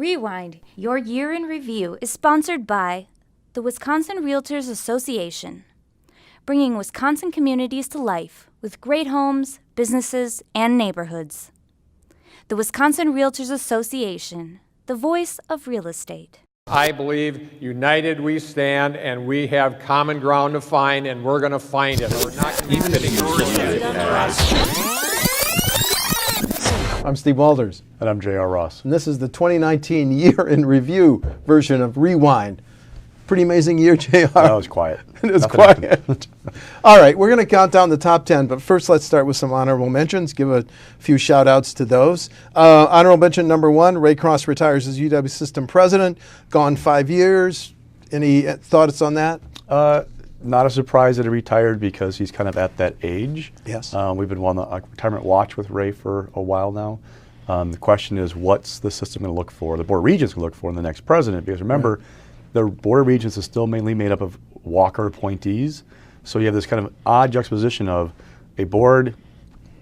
Rewind, your year in review, is sponsored by the Wisconsin Realtors Association, bringing Wisconsin communities to life with great homes, businesses, and neighborhoods. The Wisconsin Realtors Association, the voice of real estate. I believe united we stand, and we have common ground to find, and we're going to find it. We're not going to be sitting here. I'm Steve Walders. And I'm J.R. Ross. And this is the 2019 Year in Review version of Rewind. Pretty amazing year, J.R. That was quiet. It was quiet. All right, we're going to count down the top 10, but first let's start with some honorable mentions. Give a few shout outs to those. Honorable mention number 1, Ray Cross retires as UW System President. Gone 5 years. Any thoughts on that? Not a surprise that he retired because he's kind of at that age. Yes. We've been on the retirement watch with Ray for a while now. The question is, what's the system going to look for, the Board of Regents going to look for in the next president? Because remember, the Board of Regents is still mainly made up of Walker appointees. So you have this kind of odd juxtaposition of a board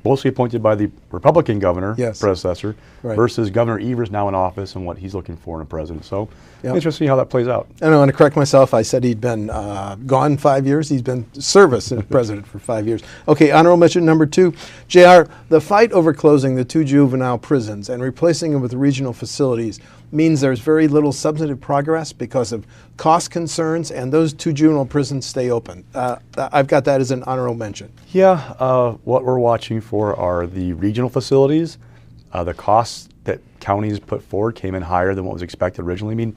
mostly appointed by the Republican governor, predecessor, versus Governor Evers now in office and what he's looking for in a president. So interesting to see how that plays out. And I want to correct myself. I said he'd been gone 5 years. He's been service as president for 5 years. Okay, honorable mention number 2. JR, the fight over closing the 2 juvenile prisons and replacing them with regional facilities means there's very little substantive progress because of cost concerns, and those 2 juvenile prisons stay open. I've got that as an honorable mention. Yeah, what we're watching for are the regional facilities. The costs that counties put forward came in higher than what was expected originally. I mean,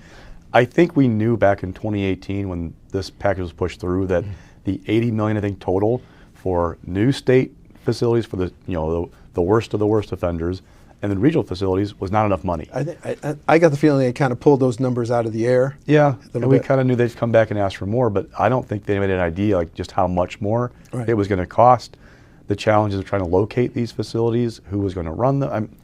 I think we knew back in 2018 when this package was pushed through that the $80 million, I think, total for new state facilities for the the worst of the worst offenders, and the regional facilities was not enough money. I got the feeling they kind of pulled those numbers out of the air. Yeah, and we kind of knew they'd come back and ask for more, but I don't think they made an idea like just how much more it was going to cost. The challenges of trying to locate these facilities, who was going to run them.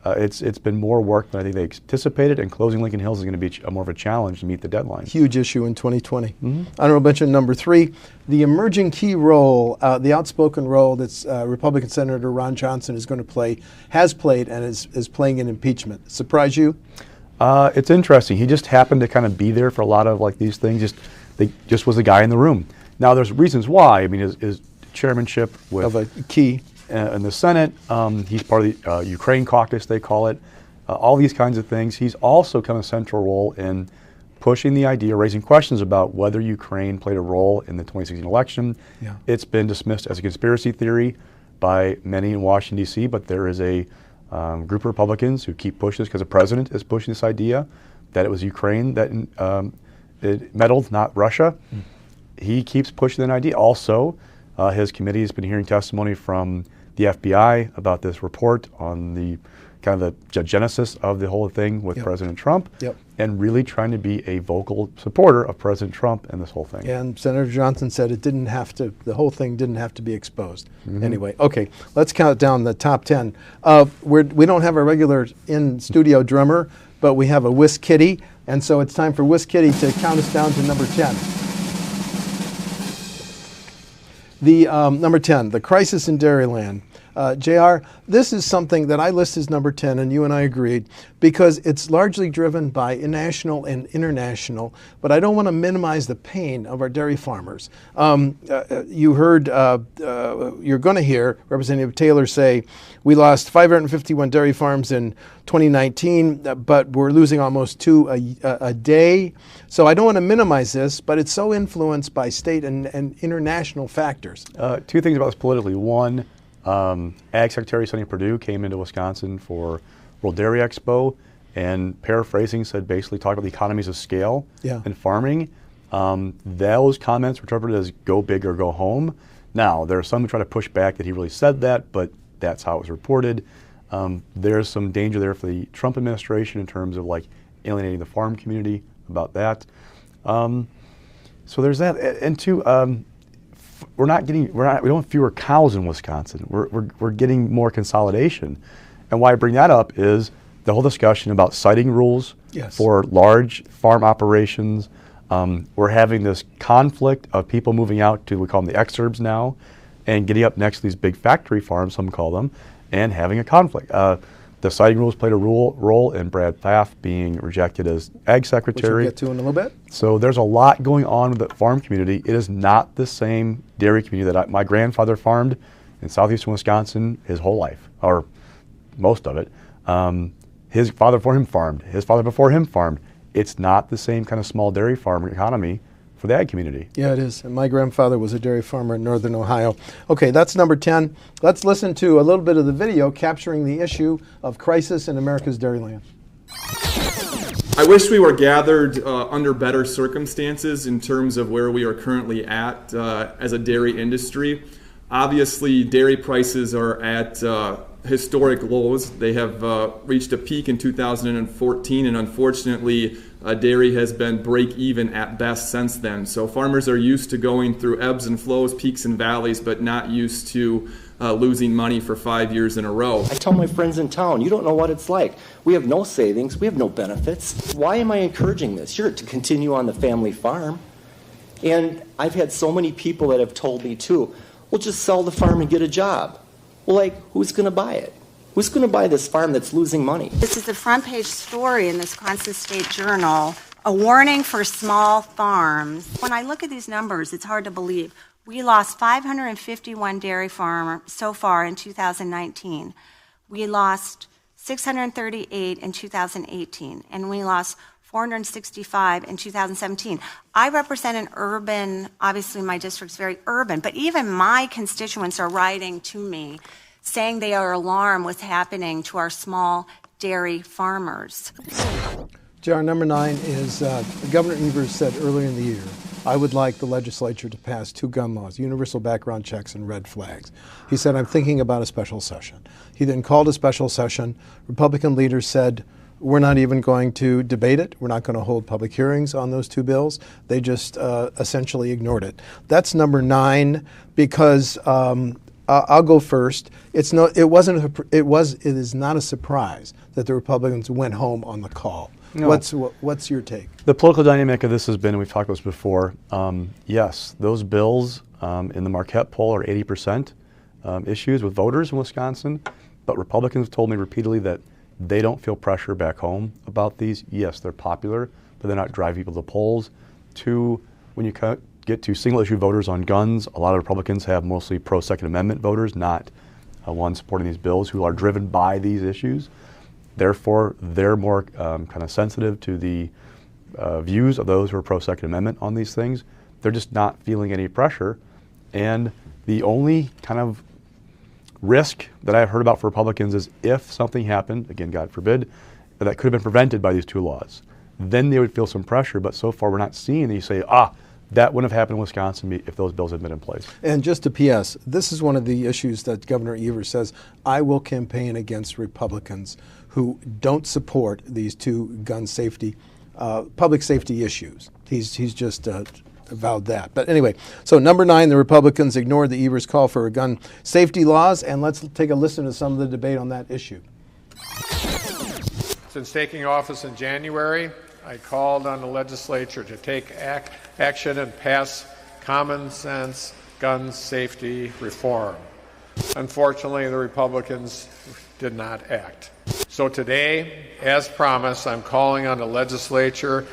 It's been more work than I think they anticipated, and closing Lincoln Hills is going to be more of a challenge to meet the deadline. Huge issue in 2020. Honorable mention number 3, the emerging key role, the outspoken role that Republican Senator Ron Johnson is going to play, has played, and is playing in impeachment. Surprise you? It's interesting. He just happened to kind of be there for a lot of like these things. Just was the guy in the room. Now there's reasons why. I mean, his chairmanship with of a key in the Senate. He's part of the Ukraine caucus, they call it. All these kinds of things. He's also kind of a central role in pushing the idea, raising questions about whether Ukraine played a role in the 2016 election. It's been dismissed as a conspiracy theory by many in Washington, D.C., but there is a group of Republicans who keep pushing this because the president is pushing this idea that it was Ukraine that it meddled, not Russia. He keeps pushing that idea. Also, his committee has been hearing testimony from the FBI about this report on the kind of the genesis of the whole thing with President Trump, and really trying to be a vocal supporter of President Trump and this whole thing. And Senator Johnson said it didn't have to, the whole thing didn't have to be exposed. Anyway, okay, let's count down the top 10. We don't have a regular in-studio drummer, but we have a Whisk Kitty, and so it's time for Whisk Kitty to count us down to number 10. The number 10, the crisis in Dairyland. JR, this is something that I list as number 10, and you and I agreed, because it's largely driven by national and international, but I don't want to minimize the pain of our dairy farmers. You heard, you're going to hear Representative Taylor say, we lost 551 dairy farms in 2019, but we're losing almost 2 a day. So I don't want to minimize this, but it's so influenced by state and international factors. 2 things about this politically. One, Ag Secretary Sonny Perdue came into Wisconsin for World Dairy Expo, and paraphrasing said basically talk about the economies of scale in farming. Those comments were interpreted as go big or go home. Now, there are some who try to push back that he really said that, but that's how it was reported. There's some danger there for the Trump administration in terms of like alienating the farm community about that. So there's that. And 2, we don't have fewer cows in Wisconsin. We're getting more consolidation. And why I bring that up is the whole discussion about siting rules for large farm operations. We're having this conflict of people moving out to, we call them the exurbs now, and getting up next to these big factory farms, some call them, and having a conflict. The citing rules played a role in Brad Pfaff being rejected as Ag Secretary. Which we'll get to in a little bit. So there's a lot going on with the farm community. It is not the same dairy community that my grandfather farmed in southeastern Wisconsin his whole life, or most of it. His father before him farmed. His father before him farmed. It's not the same kind of small dairy farm economy for the ag community. Yeah, it is. And my grandfather was a dairy farmer in northern Ohio. Okay, that's number 10. Let's listen to a little bit of the video capturing the issue of crisis in America's dairyland. I wish we were gathered under better circumstances in terms of where we are currently at as a dairy industry. Obviously, dairy prices are at historic lows. They have reached a peak in 2014, and unfortunately, dairy has been break even at best since then. So farmers are used to going through ebbs and flows, peaks and valleys, but not used to losing money for 5 years in a row. I tell my friends in town, you don't know what it's like. We have no savings, we have no benefits. Why am I encouraging this? Sure, to continue on the family farm. And I've had so many people that have told me too, well, just sell the farm and get a job. Well, like, who's going to buy it? Who's going to buy this farm that's losing money? This is a front page story in the Wisconsin State Journal, a warning for small farms. When I look at these numbers, it's hard to believe. We lost 551 dairy farmers so far in 2019. We lost 638 in 2018, and we lost 465 in 2017. I represent an urban, obviously my district's very urban, but even my constituents are writing to me saying they are alarmed what's happening to our small dairy farmers. JR, number 9 is Governor Evers said earlier in the year, I would like the legislature to pass 2 gun laws, universal background checks and red flags. He said, I'm thinking about a special session. He then called a special session. Republican leaders said, we're not even going to debate it. We're not going to hold public hearings on those 2 bills. They just essentially ignored it. That's number 9 because I'll go first. It is not a surprise that the Republicans went home on the call. No. What's your take? The political dynamic of this has been, and we've talked about this before, yes, those bills in the Marquette poll are 80% issues with voters in Wisconsin, but Republicans have told me repeatedly that they don't feel pressure back home about these. Yes, they're popular, but they're not driving people to the polls. 2, when you get to single issue voters on guns, a lot of Republicans have mostly pro-Second Amendment voters, not ones supporting these bills who are driven by these issues. Therefore, they're more kind of sensitive to the views of those who are pro-Second Amendment on these things. They're just not feeling any pressure. And the only kind of risk that I've heard about for Republicans is if something happened, again, God forbid, that could have been prevented by these 2 laws, then they would feel some pressure. But so far, we're not seeing that you say, that wouldn't have happened in Wisconsin if those bills had been in place. And just a PS, this is one of the issues that Governor Evers says, I will campaign against Republicans who don't support these 2 gun safety, public safety issues. He's just avowed that. But anyway, so number 9, the Republicans ignored the Evers call for gun safety laws, and let's take a listen to some of the debate on that issue. Since taking office in January, I called on the legislature to take action and pass common sense gun safety reform. Unfortunately, the Republicans did not act. So today, as promised, I'm calling on the legislature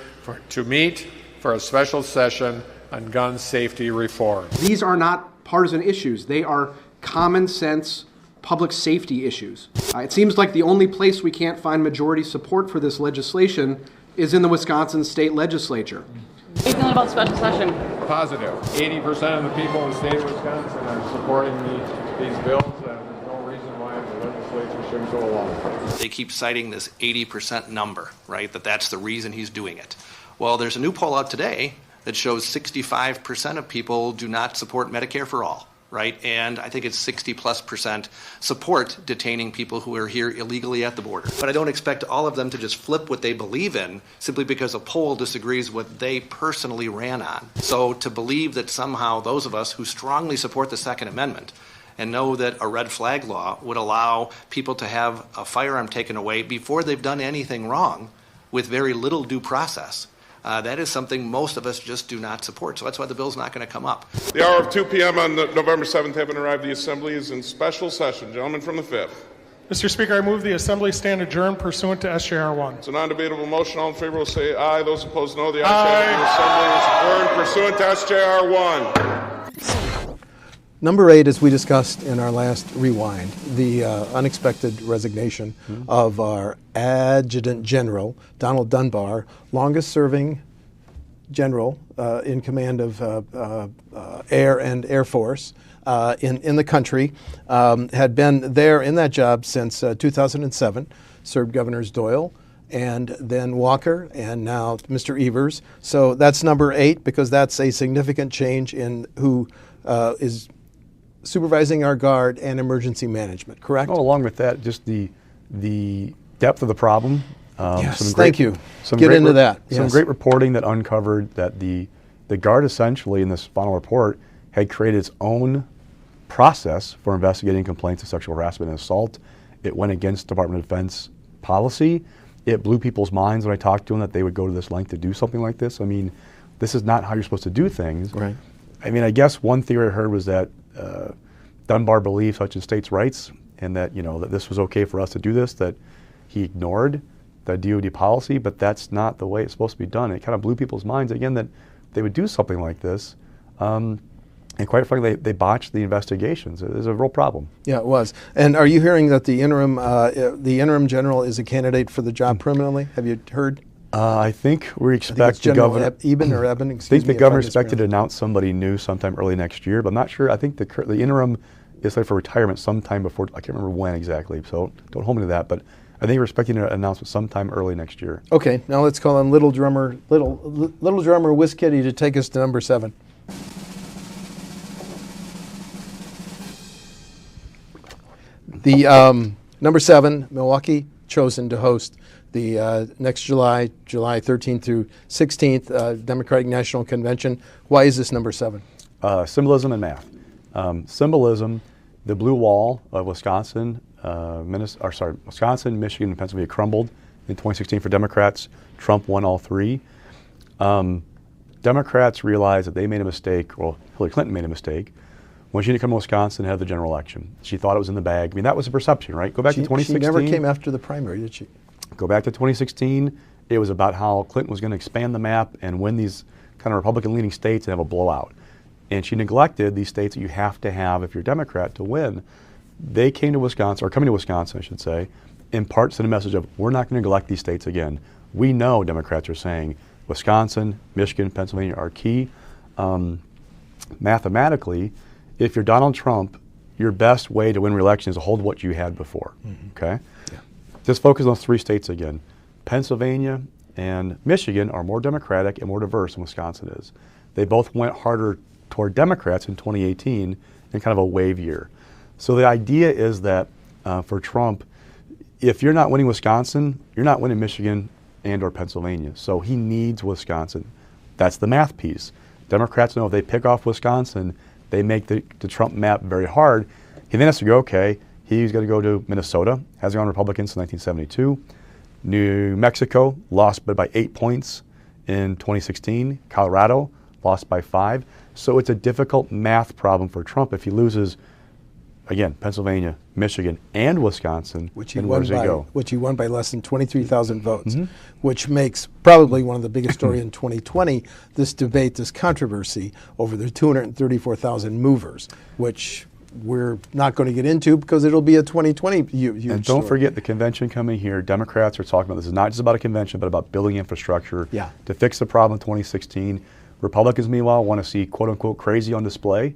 to meet for a special session on gun safety reform. These are not partisan issues. They are common sense public safety issues. It seems like the only place we can't find majority support for this legislation is in the Wisconsin state legislature. How are you feeling about special session? Positive. 80% of the people in the state of Wisconsin are supporting these bills, and there's no reason why the legislature shouldn't go along with it. They keep citing this 80% number, right, that's the reason he's doing it. Well, there's a new poll out today that shows 65% of people do not support Medicare for all, right? And I think it's 60+% support detaining people who are here illegally at the border. But I don't expect all of them to just flip what they believe in simply because a poll disagrees with what they personally ran on. So to believe that somehow those of us who strongly support the Second Amendment and know that a red flag law would allow people to have a firearm taken away before they've done anything wrong with very little due process, that is something most of us just do not support. So that's why the bill's not going to come up. The hour of 2 p.m. on November 7th having arrived, the Assembly is in special session. Gentlemen from the 5th. Mr. Speaker, I move the Assembly stand adjourned pursuant to SJR 1. It's a non-debatable motion. All in favor will say aye. Those opposed, no. The ayes have it. The Assembly is adjourned pursuant to SJR 1. Number 8, as we discussed in our last rewind, the unexpected resignation of our Adjutant General, Donald Dunbar, longest-serving general in command of Air and Air Force in the country, had been there in that job since 2007, served Governors Doyle and then Walker and now Mr. Evers. So that's number 8 because that's a significant change in who is supervising our Guard and emergency management, correct? Oh, along with that, just the depth of the problem. Yes, thank you. Get into that. Some great reporting that uncovered that the Guard essentially in this final report had created its own process for investigating complaints of sexual harassment and assault. It went against Department of Defense policy. It blew people's minds when I talked to them that they would go to this length to do something like this. I mean, this is not how you're supposed to do things. Right. I mean, I guess one theory I heard was that Dunbar believed such in states' rights and that, that this was okay for us to do this, that he ignored the DoD policy, but that's not the way it's supposed to be done. It kind of blew people's minds, again, that they would do something like this. And quite frankly, they botched the investigations. It was a real problem. Yeah, it was. And are you hearing that the interim general is a candidate for the job permanently? Have you heard? I think we expect the governor. Eben or Eben, I think the governor expected to announce somebody new sometime early next year, but I'm not sure. I think the interim is like for retirement sometime before. I can't remember when exactly, so don't hold me to that. But I think we're expecting an announcement sometime early next year. Okay, now let's call on Little Drummer Whiz Kitty to take us to number 7. The number 7, Milwaukee, chosen to host the next July 13th through 16th Democratic National Convention. Why is this number 7? Symbolism and math. Symbolism, the blue wall of Wisconsin, Wisconsin, Michigan, and Pennsylvania crumbled in 2016 for Democrats. Trump won all 3. Democrats realized that they made a mistake, well, Hillary Clinton made a mistake, when she didn't come to Wisconsin ahead of the general election. She thought it was in the bag. I mean, that was the perception, right? Go back to 2016. She never came after the primary, did she? Go back to 2016. It was about how Clinton was going to expand the map and win these kind of Republican-leaning states and have a blowout. And she neglected these states that you have to have if you're a Democrat to win. They came to Wisconsin, or coming to Wisconsin, I should say, in part sent a message of, we're not going to neglect these states again. We know, Democrats are saying, Wisconsin, Michigan, Pennsylvania are key. Mathematically, if you're Donald Trump, your best way to win re-election is to hold what you had before, okay? Yeah. Just focus on those 3 states again. Pennsylvania and Michigan are more Democratic and more diverse than Wisconsin is. They both went harder toward Democrats in 2018 in kind of a wave year. So the idea is that for Trump, if you're not winning Wisconsin, you're not winning Michigan and or Pennsylvania. So he needs Wisconsin. That's the math piece. Democrats know if they pick off Wisconsin, they make the Trump map very hard. He then has to go, okay, he's going to go to Minnesota, hasn't gone Republican since 1972. New Mexico lost by 8 points in 2016. Colorado lost by 5. So it's a difficult math problem for Trump if he loses, again, Pennsylvania, Michigan, and Wisconsin. Which he won by less than 23,000 votes, which makes probably one of the biggest stories in 2020, this debate, this controversy over the 234,000 movers, which we're not going to get into because it'll be a 2020 huge And don't forget the convention coming here. Democrats are talking about this is not just about a convention, but about building infrastructure to fix the problem in 2016. Republicans, meanwhile, want to see quote-unquote crazy on display.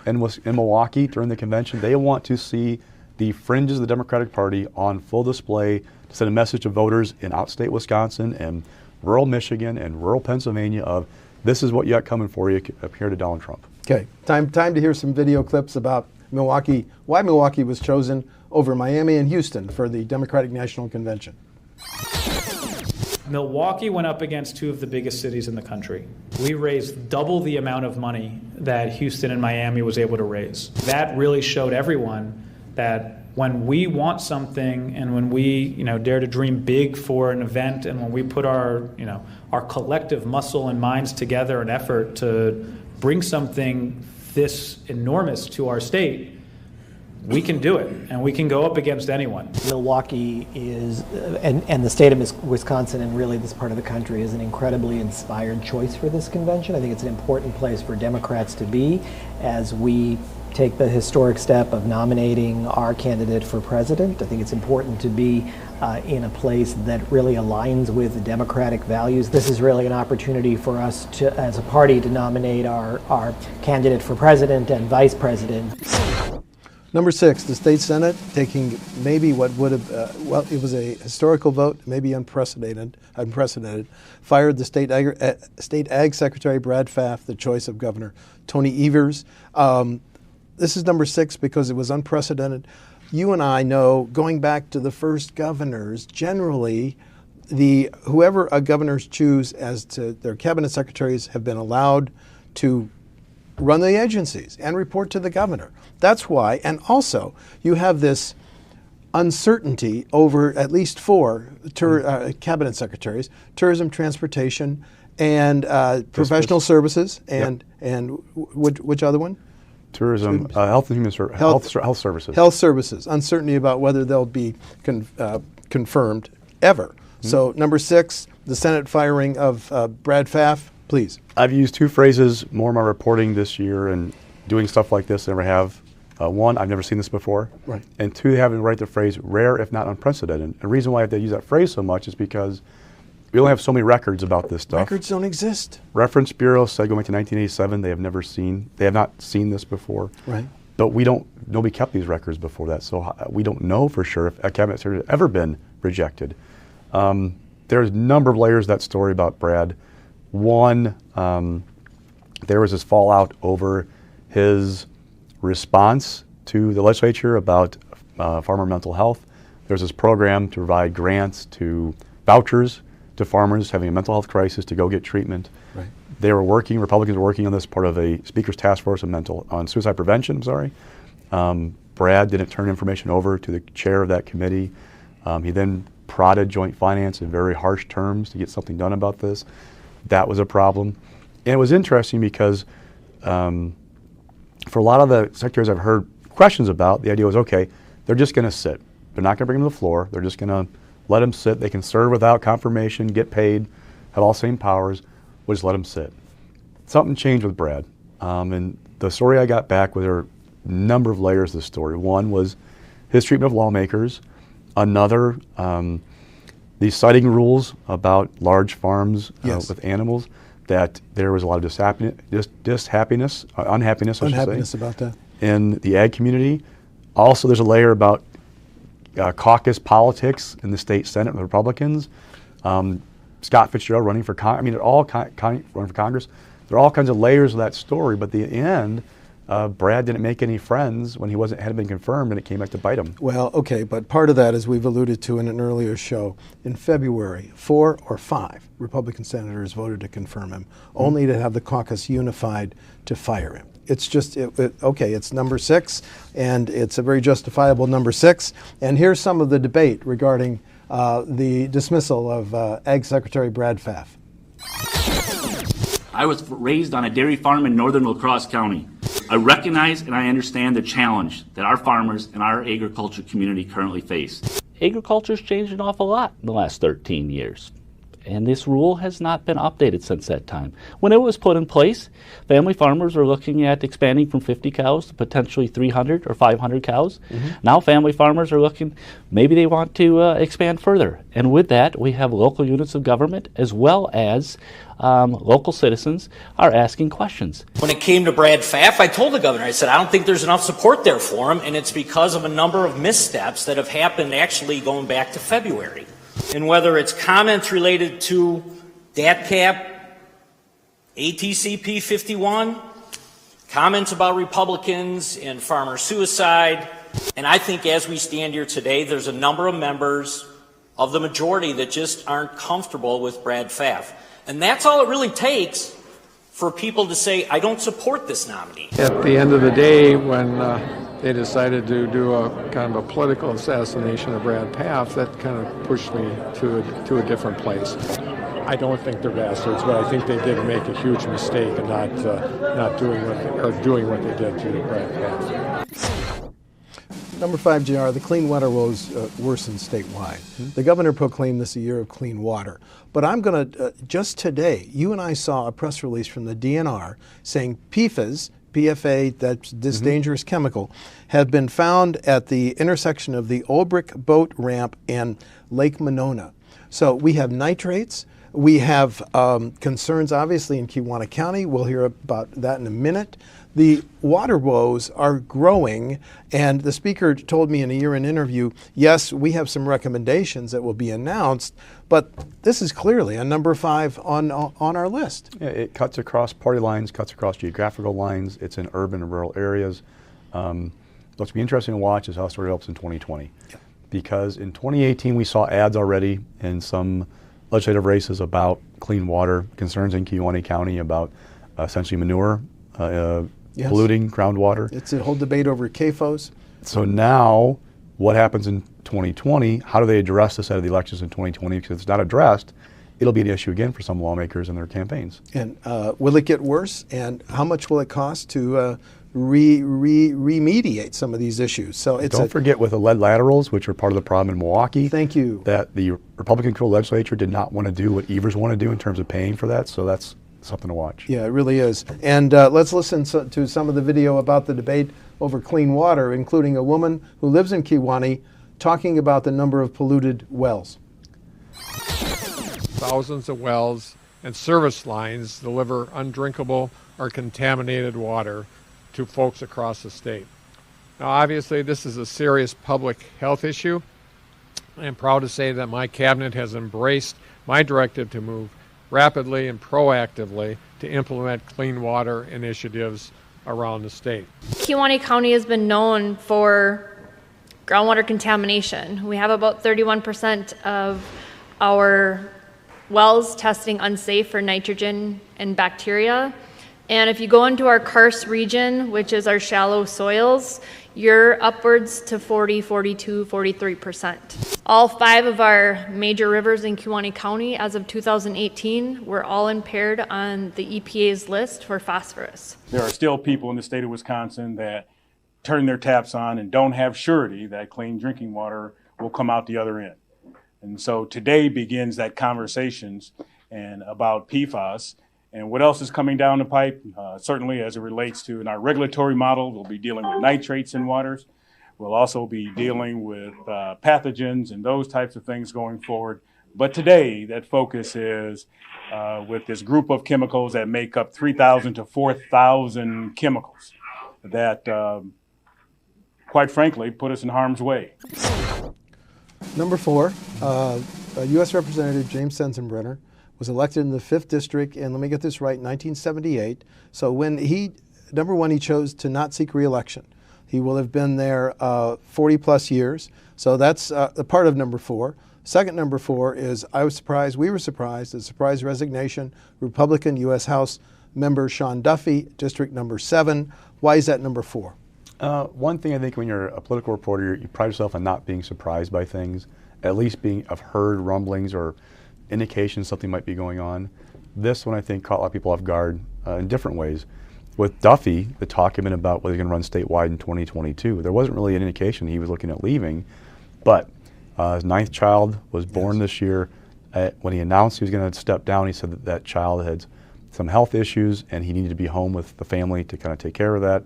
In Milwaukee during the convention, they want to see the fringes of the Democratic Party on full display to send a message to voters in outstate Wisconsin and rural Michigan and rural Pennsylvania of this is what you got coming for you compared to Donald Trump. Okay, time to hear some video clips about Milwaukee, why Milwaukee was chosen over Miami and Houston for the Democratic National Convention. Milwaukee went up against 2 of the biggest cities in the country. We raised double the amount of money that Houston and Miami was able to raise. That really showed everyone that when we want something and when we, dare to dream big for an event and when we put our collective muscle and minds together in effort to bring something this enormous to our state, we can do it, and we can go up against anyone. Milwaukee is, and the state of Wisconsin and really this part of the country is an incredibly inspired choice for this convention. I think it's an important place for Democrats to be as we take the historic step of nominating our candidate for president. I think it's important to be in a place that really aligns with the Democratic values. This is really an opportunity for us to, as a party, to nominate our candidate for president and vice president. Number 6, the state Senate taking maybe what would have, well, it was a historical vote, maybe unprecedented, fired the state ag secretary Brad Pfaff, the choice of Governor Tony Evers. This is number 6 because it was unprecedented. You and I know, going back to the first governors, generally, whoever governors choose as to their cabinet secretaries have been allowed to run the agencies and report to the governor. That's why, and also, you have this uncertainty over at least 4 cabinet secretaries: tourism, transportation, and professional services, and which other one? Tourism, health and human health services. Health services. Uncertainty about whether they'll be confirmed ever. So number 6, the Senate firing of Brad Pfaff. Please. I've used 2 phrases more in my reporting this year and doing stuff like this than I ever have. 1, I've never seen this before. Right. And 2, having to write the phrase rare if not unprecedented. The reason why I have to use that phrase so much is because we only have so many records about this stuff. Records don't exist. Reference Bureau said going back to 1987 they have not seen this before. Right. But nobody kept these records before that, so we don't know for sure if a cabinet secretary has ever been rejected. There's a number of layers to that story about Brad. 1, there was this fallout over his response to the legislature about farmer mental health. There's this program to provide grants to vouchers to farmers having a mental health crisis to go get treatment. Right. Republicans were working on this, part of a speaker's task force on suicide prevention, Brad didn't turn information over to the chair of that committee. He then prodded Joint Finance in very harsh terms to get something done about this. That was a problem. And it was interesting because for a lot of the secretaries I've heard questions about, the idea was, okay, they're just going to sit. They're not going to bring them to the floor. They're just going to let them sit. They can serve without confirmation, get paid, have all the same powers. We'll just let them sit. Something changed with Brad. And the story I got back, there were a number of layers to the story. 1 was his treatment of lawmakers. Another, these siting rules about large farms with animals, that there was a lot of unhappiness about that. In the ag community. Also, there's a layer about caucus politics in the state Senate with Republicans. Scott Fitzgerald running for Congress. I mean, they're all running for Congress. There are all kinds of layers of that story, but at the end, Brad didn't make any friends when he hadn't been confirmed, and it came back to bite him. Well, okay, but part of that, as we've alluded to in an earlier show, in February, 4 or 5 Republican senators voted to confirm him, only to have the caucus unified to fire him. It's just, okay, it's number 6, and it's a very justifiable number 6. And here's some of the debate regarding the dismissal of Ag Secretary Brad Pfaff. I was raised on a dairy farm in northern La Crosse County. I recognize and I understand the challenge that our farmers and our agriculture community currently face. Agriculture's changed an awful lot in the last 13 years. And this rule has not been updated since that time. When it was put in place, family farmers were looking at expanding from 50 cows to potentially 300 or 500 cows. Now family farmers are looking, maybe they want to expand further. And with that, we have local units of government as well as local citizens are asking questions. When it came to Brad Pfaff, I told the governor, I said, I don't think there's enough support there for him, and it's because of a number of missteps that have happened actually going back to February. And whether it's comments related to DATCAP, ATCP 51, comments about Republicans and farmer suicide, and I think as we stand here today, there's a number of members of the majority that just aren't comfortable with Brad Pfaff. And that's all it really takes for people to say, I don't support this nominee. At the end of the day, when they decided to do a kind of a political assassination of Brad Pfaff, that kind of pushed me to a different place. I don't think they're bastards, but I think they did make a huge mistake in not doing what they did to Brad Pfaff. Number 5, JR, the clean water woes worsen statewide. The governor proclaimed this a year of clean water. But I'm going to, just today, you and I saw a press release from the DNR saying PFAS, PFA, that's this dangerous chemical, have been found at the intersection of the Old Brick Boat Ramp and Lake Monona. So we have nitrates. We have concerns, obviously, in Kewaunee County. We'll hear about that in a minute. The water woes are growing, and the speaker told me in a year-end interview, yes, we have some recommendations that will be announced, but this is clearly a number 5 on our list. Yeah, it cuts across party lines, cuts across geographical lines. It's in urban and rural areas. What's be interesting to watch is how the story develops in 2020. Yeah. Because in 2018, we saw ads already in some legislative races about clean water, concerns in Kewaunee County about essentially manure polluting groundwater. It's a whole debate over CAFOs. So now, what happens in 2020? How do they address this out of the elections in 2020? Because if it's not addressed, it'll be an issue again for some lawmakers in their campaigns. And will it get worse? And how much will it cost to remediate some of these issues? So it's Don't forget with the lead laterals, which are part of the problem in Milwaukee. Thank you. That the Republican-controlled legislature did not want to do what Evers want to do in terms of paying for that. So that's something to watch. Yeah, it really is. And let's listen to some of the video about the debate over clean water, including a woman who lives in Kewaunee talking about the number of polluted wells. Thousands of wells and service lines deliver undrinkable or contaminated water to folks across the state. Now, obviously, this is a serious public health issue. I'm proud to say that my cabinet has embraced my directive to move rapidly and proactively to implement clean water initiatives around the state. Kewaunee County has been known for groundwater contamination. We have about 31% of our wells testing unsafe for nitrogen and bacteria. And if you go into our karst region, which is our shallow soils, you're upwards to 40, 42, 43%. All 5 of our major rivers in Kewaunee County as of 2018 were all impaired on the EPA's list for phosphorus. There are still people in the state of Wisconsin that turn their taps on and don't have surety that clean drinking water will come out the other end. And so today begins that conversations and about PFAS. And what else is coming down the pipe? Certainly as it relates to in our regulatory model, we'll be dealing with nitrates in waters. We'll also be dealing with pathogens and those types of things going forward. But today, that focus is with this group of chemicals that make up 3,000 to 4,000 chemicals that, quite frankly, put us in harm's way. Number 4, U.S. Representative James Sensenbrenner was elected in the 5th District, and let me get this right, 1978. So when number 1, he chose to not seek re-election. He will have been there 40 plus years. So that's the part of number 4. Second number 4 is I was surprised, we were surprised, a surprise resignation, Republican U.S. House member Sean Duffy, District number 7. Why is that number 4? One thing I think when you're a political reporter, you pride yourself on not being surprised by things, at least I've heard rumblings or indications something might be going on. This one I think caught a lot of people off guard in different ways. With Duffy, the talk had been about whether he's going to run statewide in 2022. There wasn't really an indication he was looking at leaving, but his 9th child was born this year. When he announced he was going to step down, he said that that child had some health issues and he needed to be home with the family to kind of take care of that.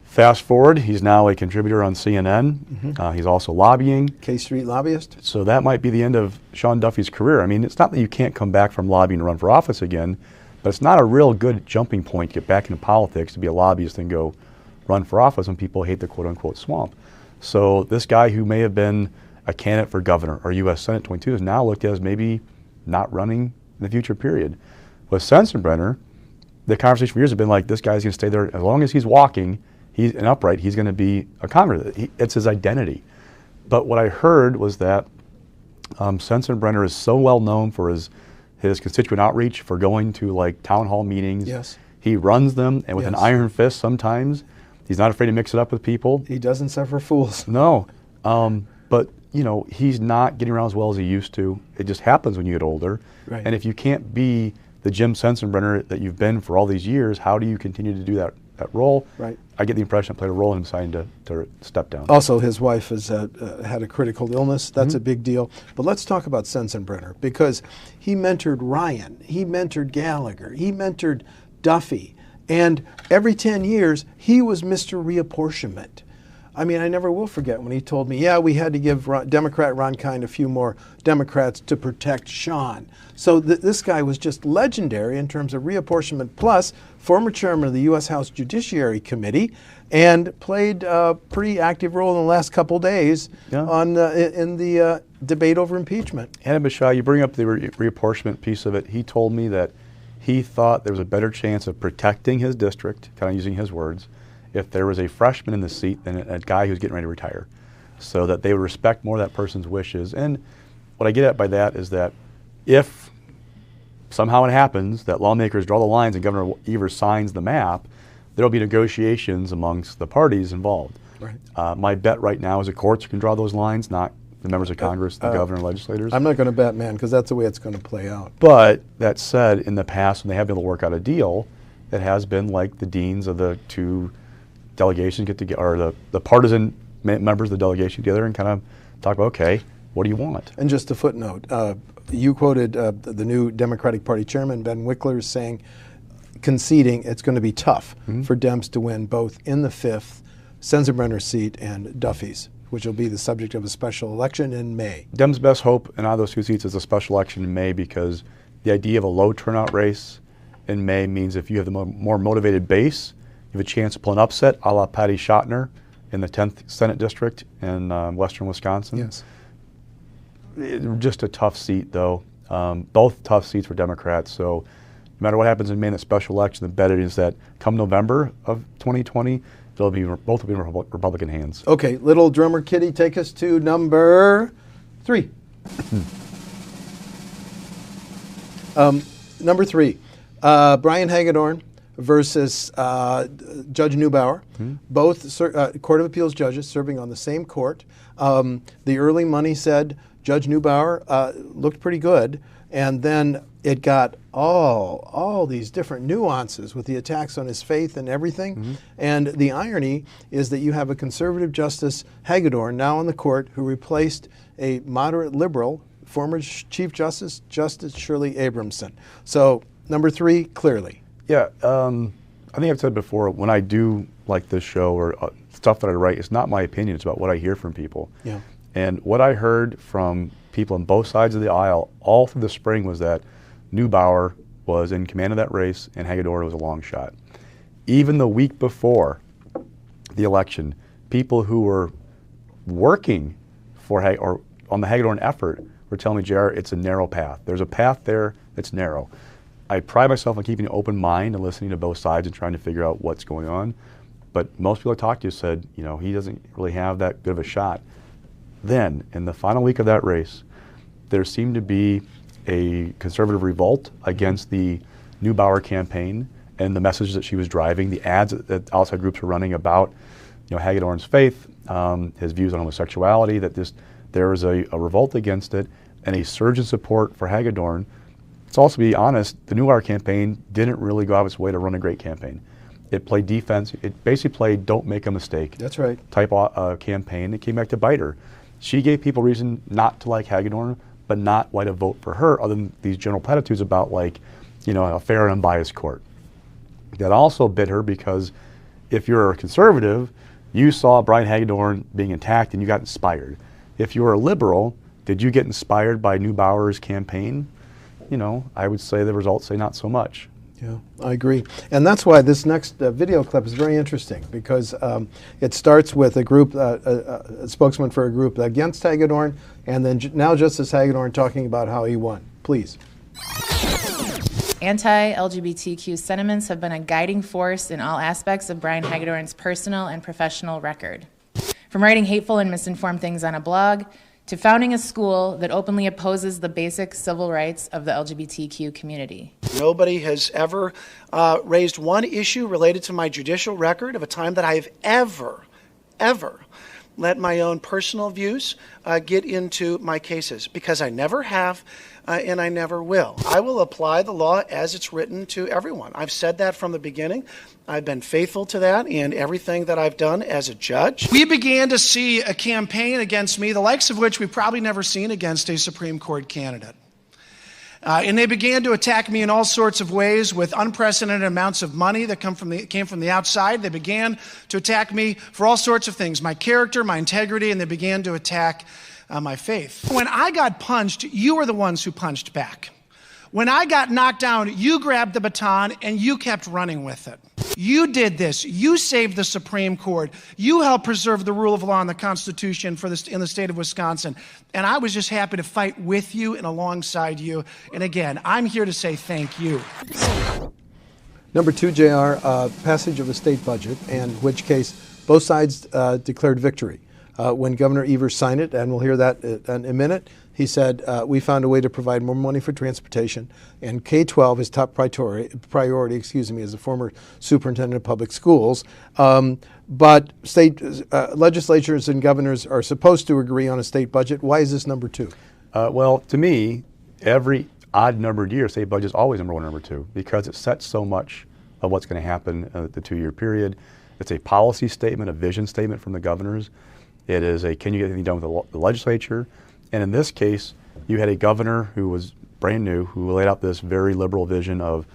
Fast forward, he's now a contributor on CNN. He's also lobbying. K Street lobbyist. So that might be the end of Sean Duffy's career. I mean, it's not that you can't come back from lobbying and run for office again, but it's not a real good jumping point to get back into politics to be a lobbyist and go run for office when people hate the quote-unquote swamp. So this guy who may have been a candidate for governor or U.S. Senate 22 is now looked at as maybe not running in the future period. With Sensenbrenner, the conversation for years have been like, this guy's going to stay there as long as he's walking. He's an upright, he's going to be a congressman. It's his identity. But what I heard was that Sensenbrenner is so well known for his constituent outreach, for going to like town hall meetings. Yes. He runs them, and with an iron fist sometimes. He's not afraid to mix it up with people. He doesn't suffer fools. No. But, you know, he's not getting around as well as he used to. It just happens when you get older. Right. And if you can't be the Jim Sensenbrenner that you've been for all these years, how do you continue to do that that role. Right. I get the impression it played a role in him deciding to step down. Also, his wife has had a critical illness. That's a big deal. But let's talk about Sensenbrenner, because he mentored Ryan, he mentored Gallagher, he mentored Duffy, and every 10 years, he was Mr. Reapportionment. I mean, I never will forget when he told me, yeah, we had to give Democrat Ron Kind a few more Democrats to protect Sean. So this guy was just legendary in terms of reapportionment, plus former chairman of the U.S. House Judiciary Committee, and played a pretty active role in the last couple days in the debate over impeachment. Hannah Bashaw, you bring up the reapportionment piece of it. He told me that he thought there was a better chance of protecting his district, kind of using his words, if there was a freshman in the seat than a guy who's getting ready to retire, so that they would respect more of that person's wishes. And what I get at by that is that if somehow it happens that lawmakers draw the lines and Governor Evers signs the map, there will be negotiations amongst the parties involved. Right. My bet right now is the courts can draw those lines, not the members of Congress, the governor, and legislators. I'm not going to bet, man, because that's the way it's going to play out. But that said, in the past, when they have been able to work out a deal, it has been like the deans of the two delegations get together, or the partisan members of the delegation together and kind of talk about, okay, what do you want? And just a footnote, you quoted the new Democratic Party chairman, Ben Wickler, saying, conceding it's going to be tough for Dems to win both in the 5th Sensenbrenner seat and Duffy's, which will be the subject of a special election in May. Dems' best hope in either those two seats is a special election in May, because the idea of a low turnout race in May means if you have the more motivated base, you have a chance to pull an upset, a la Patty Schottner in the 10th Senate District in western Wisconsin. Yes. Just a tough seat, though. Both tough seats for Democrats. So no matter what happens in May in that special election, the bet is that come November of 2020, both will be in Republican hands. Okay, little drummer Kitty, take us to number 3. Number 3, Brian Hagedorn versus Judge Neubauer, both Court of Appeals judges serving on the same court. The early money said Judge Neubauer looked pretty good, and then it got all these different nuances with the attacks on his faith and everything. And the irony is that you have a conservative Justice Hagedorn now on the court who replaced a moderate liberal, former Chief Justice Shirley Abramson. So number 3, clearly. Yeah, I think I've said before, when I do like this show or stuff that I write, it's not my opinion, it's about what I hear from people. Yeah. And what I heard from people on both sides of the aisle all through the spring was that Neubauer was in command of that race and Hagedorn was a long shot. Even the week before the election, people who were working for or on the Hagedorn effort were telling me, JR, it's a narrow path. There's a path there that's narrow. I pride myself on keeping an open mind and listening to both sides and trying to figure out what's going on. But most people I talked to said, you know, he doesn't really have that good of a shot. Then, in the final week of that race, there seemed to be a conservative revolt against the Neubauer campaign and the message that she was driving, the ads that outside groups were running about, you know, Hagedorn's faith, his views on homosexuality, that there was a revolt against it and a surge in support for Hagedorn. Let's also be honest, the Neubauer campaign didn't really go out of its way to run a great campaign. It played defense. It basically played don't make a mistake. That's right. Type campaign. It came back to bite her. She gave people reason not to like Hagedorn, but not why to vote for her, other than these general platitudes about, like, you know, a fair and unbiased court. That also bit her because if you're a conservative, you saw Brian Hagedorn being attacked and you got inspired. If you were a liberal, did you get inspired by Neubauer's campaign? You know, I would say the results say not so much. Yeah, I agree. And that's why this next video clip is very interesting, because it starts with a group, a spokesman for a group against Hagedorn, and then now Justice Hagedorn talking about how he won. Please. Anti-LGBTQ sentiments have been a guiding force in all aspects of Brian Hagedorn's personal and professional record. From writing hateful and misinformed things on a blog, to founding a school that openly opposes the basic civil rights of the LGBTQ community. Nobody has ever raised one issue related to my judicial record of a time that I have ever let my own personal views get into my cases, because I never have and I never will. I will apply the law as it's written to everyone. I've said that from the beginning. I've been faithful to that in everything that I've done as a judge. We began to see a campaign against me, the likes of which we've probably never seen against a Supreme Court candidate. And they began to attack me in all sorts of ways with unprecedented amounts of money that came from the outside. They began to attack me for all sorts of things, my character, my integrity, and they began to attack my faith. When I got punched, you were the ones who punched back. When I got knocked down, you grabbed the baton and you kept running with it. You did this. You saved the Supreme Court. You helped preserve the rule of law and the Constitution in the state of Wisconsin. And I was just happy to fight with you and alongside you. And again, I'm here to say thank you. Number 2, JR, passage of a state budget, in which case both sides declared victory. When Governor Evers signed it, and we'll hear that in a minute, he said, we found a way to provide more money for transportation, and K-12 is top priority, as a former superintendent of public schools. But state legislatures and governors are supposed to agree on a state budget. Why is this number 2? Well, to me, every odd numbered year, state budget is always number 1 or number 2, because it sets so much of what's going to happen the 2-year period. It's a policy statement, a vision statement from the governors. It is a, can you get anything done with the legislature? And in this case, you had a governor who was brand new, who laid out this very liberal vision of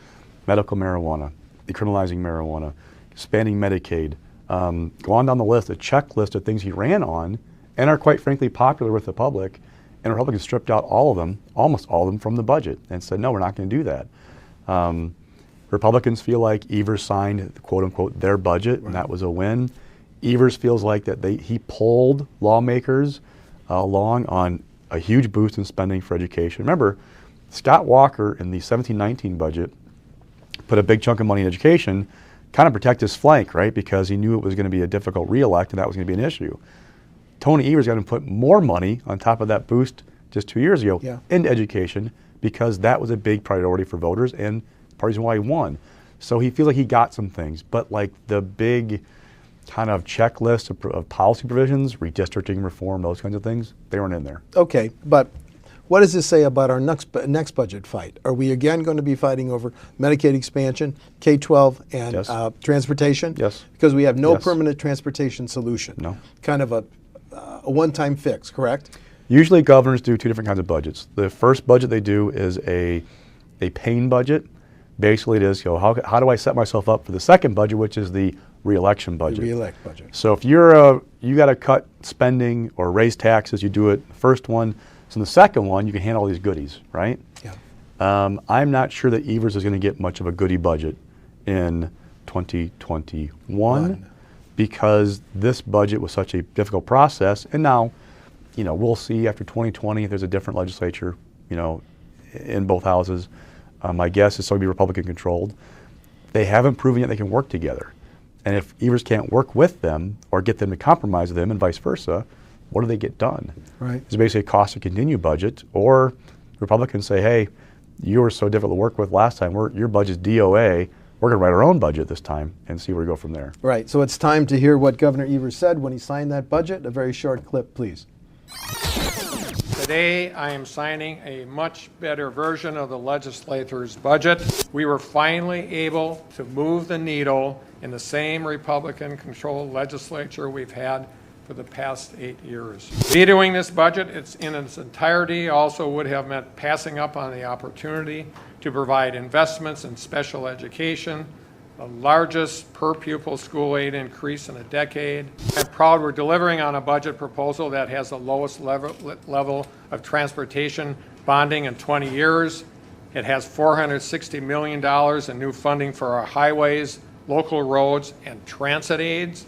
medical marijuana, decriminalizing marijuana, expanding Medicaid, go on down the list, a checklist of things he ran on and are quite frankly popular with the public. And Republicans stripped out all of them, almost all of them, from the budget and said, no, we're not going to do that. Republicans feel like Evers signed, quote unquote, their budget, and that was a win. Evers feels like that he pulled lawmakers along on a huge boost in spending for education. Remember, Scott Walker in the 17-19 budget put a big chunk of money in education, kind of protect his flank, right? Because he knew it was going to be a difficult re-elect and that was going to be an issue. Tony Evers got to put more money on top of that boost just 2 years ago into education, because that was a big priority for voters and part of the reason why he won. So he feels like he got some things, but like the big kind of checklist of policy provisions, redistricting reform, those kinds of things, they weren't in there. Okay, but what does this say about our next budget fight? Are we again going to be fighting over Medicaid expansion, K-12, and transportation? Yes. Because we have no permanent transportation solution. No. Kind of a one-time fix, correct? Usually governors do 2 different kinds of budgets. The first budget they do is a pain budget. Basically it is, how do I set myself up for the second budget, which is the re-election budget. The re-elect budget. So if you're you got to cut spending or raise taxes, you do it the first one. So in the second one, you can handle all these goodies, right? Yeah. I'm not sure that Evers is going to get much of a goodie budget in 2021 because this budget was such a difficult process. And now, we'll see after 2020 if there's a different legislature, in both houses. My guess is it's going to be Republican controlled. They haven't proven yet they can work together. And if Evers can't work with them or get them to compromise with them and vice versa, what do they get done? Right. It's basically a cost to continue budget, or Republicans say, hey, you were so difficult to work with last time, your budget's DOA, we're going to write our own budget this time and see where we go from there. Right, so it's time to hear what Governor Evers said when he signed that budget. A very short clip, please. Today, I am signing a much better version of the legislature's budget. We were finally able to move the needle in the same Republican-controlled legislature we've had for the past 8 years. Vetoing this budget in its entirety also would have meant passing up on the opportunity to provide investments in special education, the largest per-pupil school aid increase in a decade. I'm proud we're delivering on a budget proposal that has the lowest level of transportation bonding in 20 years. It has $460 million in new funding for our highways, local roads, and transit aids,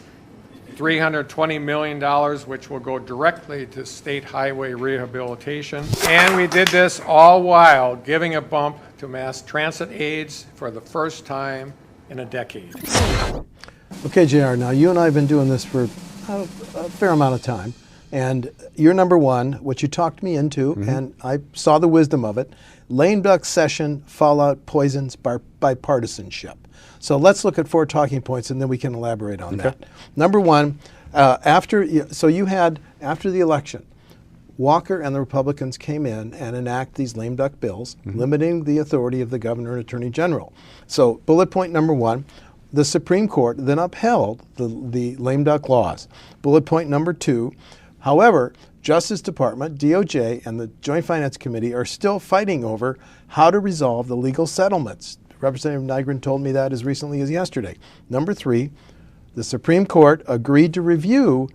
$320 million, which will go directly to state highway rehabilitation. And we did this all while giving a bump to mass transit aids for the first time in a decade. Okay, JR, now you and I have been doing this for a fair amount of time, and you're number one, which you talked me into, and I saw the wisdom of it. Lame duck session, fallout, poisons, bipartisanship. So let's look at 4 talking points, and then we can elaborate on that. Number one, After the election, Walker and the Republicans came in and enacted these lame duck bills, limiting the authority of the governor and attorney general. So bullet point number 1, the Supreme Court then upheld the lame duck laws. Bullet point number 2, however, Justice Department, DOJ, and the Joint Finance Committee are still fighting over how to resolve the legal settlements. Representative Nygren told me that as recently as yesterday. Number 3, the Supreme Court agreed to review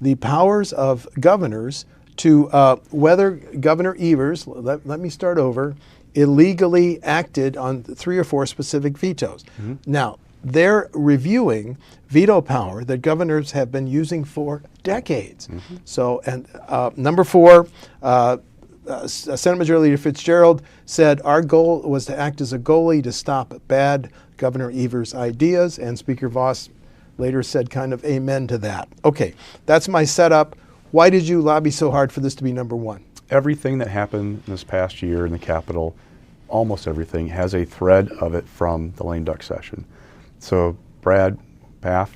the powers of governors to whether Governor Evers, let me start over, illegally acted on 3 or 4 specific vetoes. Now, they're reviewing veto power that governors have been using for decades. So, and number 4, Senate Majority Leader Fitzgerald said our goal was to act as a goalie to stop bad Governor Evers' ideas, and Speaker Voss later said kind of amen to that. Okay, that's my setup. Why did you lobby so hard for this to be number 1? Everything that happened this past year in the Capitol, almost everything, has a thread of it from the lame duck session. So Brad Pfaff,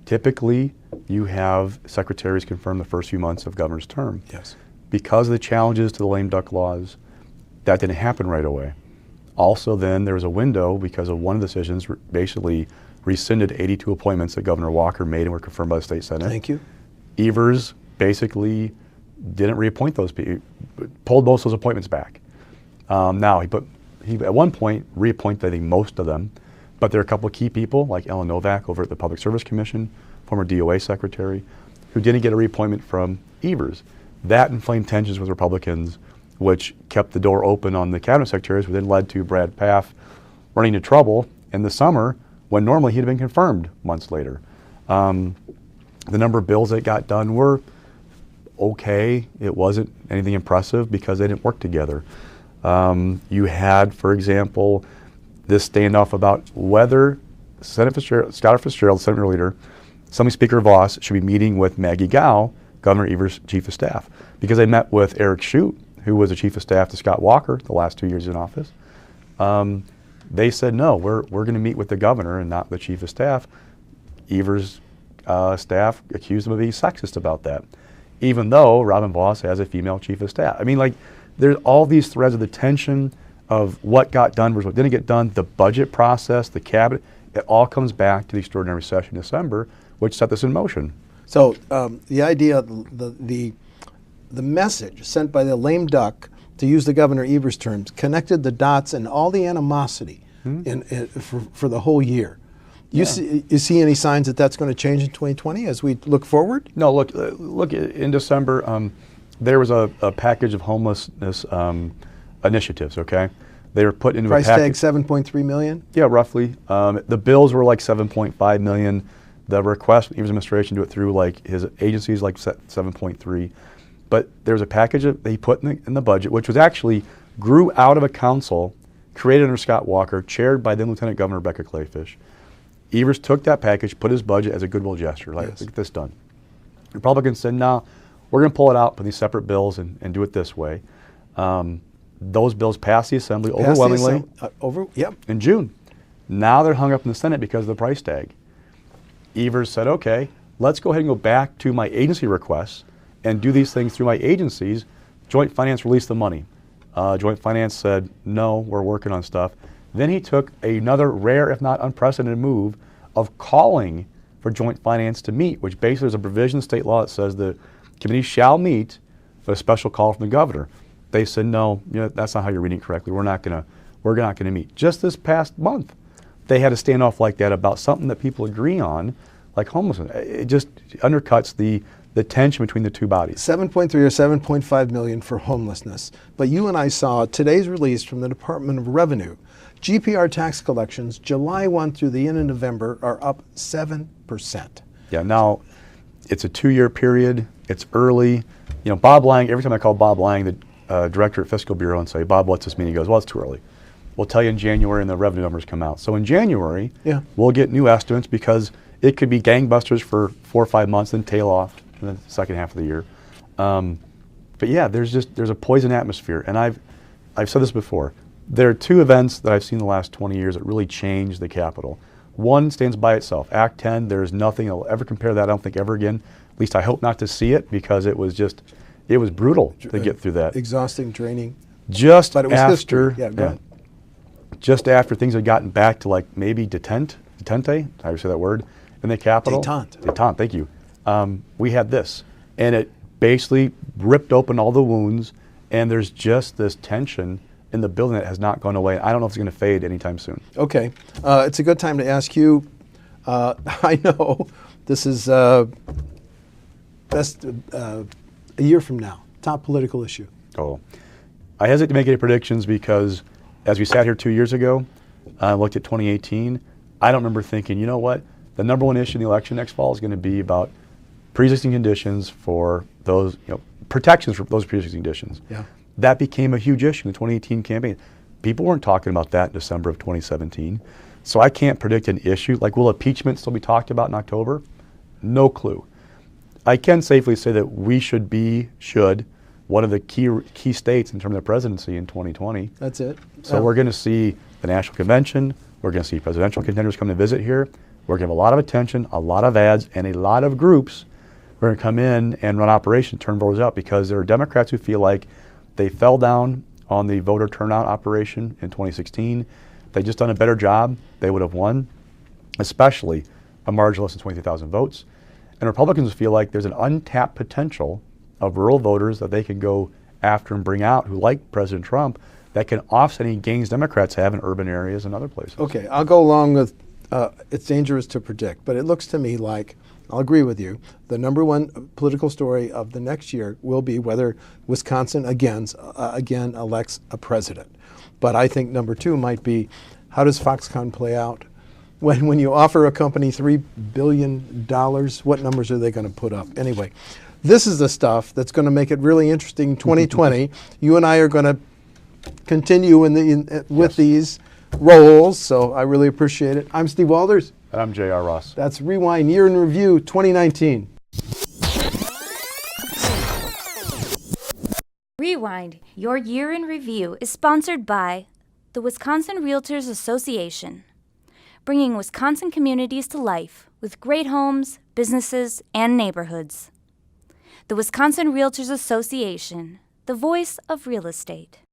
typically you have secretaries confirm the first few months of governor's term. Yes. Because of the challenges to the lame duck laws, that didn't happen right away. Also then there was a window because of one of the decisions basically rescinded 82 appointments that Governor Walker made and were confirmed by the state Senate. Thank you. Evers basically didn't reappoint those people, pulled most of those appointments back. Now, he at one point reappointed, I think, most of them, but there are a couple of key people like Ellen Novak over at the Public Service Commission, former DOA secretary, who didn't get a reappointment from Evers. That inflamed tensions with Republicans, which kept the door open on the cabinet secretaries, which then led to Brad Pfaff running into trouble in the summer when normally he'd have been confirmed months later. The number of bills that got done were okay. It wasn't anything impressive because they didn't work together. You had, for example, this standoff about whether Scott Fitzgerald, the Senate leader, Assembly Speaker Voss should be meeting with Maggie Gao, Governor Evers' chief of staff, because they met with Eric Shute, who was the chief of staff to Scott Walker the last 2 years in office. They said, no, we're going to meet with the governor and not the chief of staff. Evers' staff accused him of being sexist about that, even though Robin Voss has a female chief of staff. I mean, like, there's all these threads of the tension of what got done versus what didn't get done, the budget process, the cabinet. It all comes back to the extraordinary session in December, which set this in motion. So the idea, the message sent by the lame duck, to use the Governor Evers' terms, connected the dots and all the animosity for the whole year. You see any signs that that's going to change in 2020 as we look forward? No, look. In December, there was a package of homelessness initiatives. Okay, they were put into price a package. tag $7.3 million. Yeah, roughly. The bills were like $7.5 million. The request from the Evers administration to do it through like his agencies like 7.3. But there was a package that he put in the budget, which was actually grew out of a council created under Scott Walker, chaired by then Lieutenant Governor Rebecca Clayfish. Evers took that package, put his budget as a goodwill gesture, like, let's get this done. Republicans said, no, we're going to pull it out, put these separate bills and do it this way. Those bills passed the Assembly overwhelmingly in June. Now they're hung up in the Senate because of the price tag. Evers said, okay, let's go ahead and go back to my agency requests and do these things through my agencies. Joint Finance released the money. Joint Finance said, no, we're working on stuff. Then he took another rare, if not unprecedented move of calling for Joint Finance to meet, which basically is a provision in state law that says the committee shall meet with a special call from the governor. They said, no, that's not how you're reading it correctly. We're not going to meet. Just this past month, they had a standoff like that about something that people agree on, like homelessness. It just undercuts the tension between the two bodies. 7.3 or 7.5 million for homelessness. But you and I saw today's release from the Department of Revenue. GPR tax collections, July 1 through the end of November, are up 7%. Yeah, now it's a 2-year period. It's early. Bob Lang, every time I call Bob Lang, the director at Fiscal Bureau, and say, Bob, what's this mean? He goes, well, it's too early. We'll tell you in January and the revenue numbers come out. So in January, we'll get new estimates because it could be gangbusters for 4 or 5 months, then tail off in the second half of the year. But yeah, there's a poison atmosphere. And I've said this before. There are 2 events that I've seen in the last 20 years that really changed the Capitol. One stands by itself. Act 10, there's nothing that will ever compare that, I don't think, ever again. At least I hope not to see it, because it was brutal to get through that. Exhausting, draining. Just but it was after, history. Yeah, go ahead. Just after things had gotten back to like maybe detente, how do you say that word, in the Capitol? Detente, thank you. We had this, and it basically ripped open all the wounds, and there's just this tension in the building that has not gone away. I don't know if it's going to fade anytime soon. Okay, it's a good time to ask you. I know this is best a year from now, top political issue. Oh, I hesitate to make any predictions because as we sat here 2 years ago, looked at 2018, I don't remember thinking, you know what, the number one issue in the election next fall is going to be about pre-existing conditions for those, protections for those pre-existing conditions. Yeah. That became a huge issue in the 2018 campaign. People weren't talking about that in December of 2017. So I can't predict an issue. Like, will impeachment still be talked about in October? No clue. I can safely say that we should one of the key states in terms of the presidency in 2020. That's it. So we're going to see the national convention. We're going to see presidential contenders come to visit here. We're going to have a lot of attention, a lot of ads, and a lot of groups who are going to come in and run operations, turn voters out, because there are Democrats who feel like they fell down on the voter turnout operation in 2016. If they'd just done a better job, they would have won, especially a margin less than 23,000 votes. And Republicans feel like there's an untapped potential of rural voters that they can go after and bring out who like President Trump that can offset any gains Democrats have in urban areas and other places. Okay, I'll go along with it's dangerous to predict, but it looks to me like, I'll agree with you, the number one political story of the next year will be whether Wisconsin again elects a president. But I think number two might be, how does Foxconn play out? When you offer a company $3 billion, what numbers are they going to put up? Anyway, this is the stuff that's going to make it really interesting in 2020. You and I are going to continue with these roles, so I really appreciate it. I'm Steve Walders. And I'm J.R. Ross. That's Rewind Year in Review 2019. Rewind, your year in review, is sponsored by the Wisconsin Realtors Association, bringing Wisconsin communities to life with great homes, businesses, and neighborhoods. The Wisconsin Realtors Association, the voice of real estate.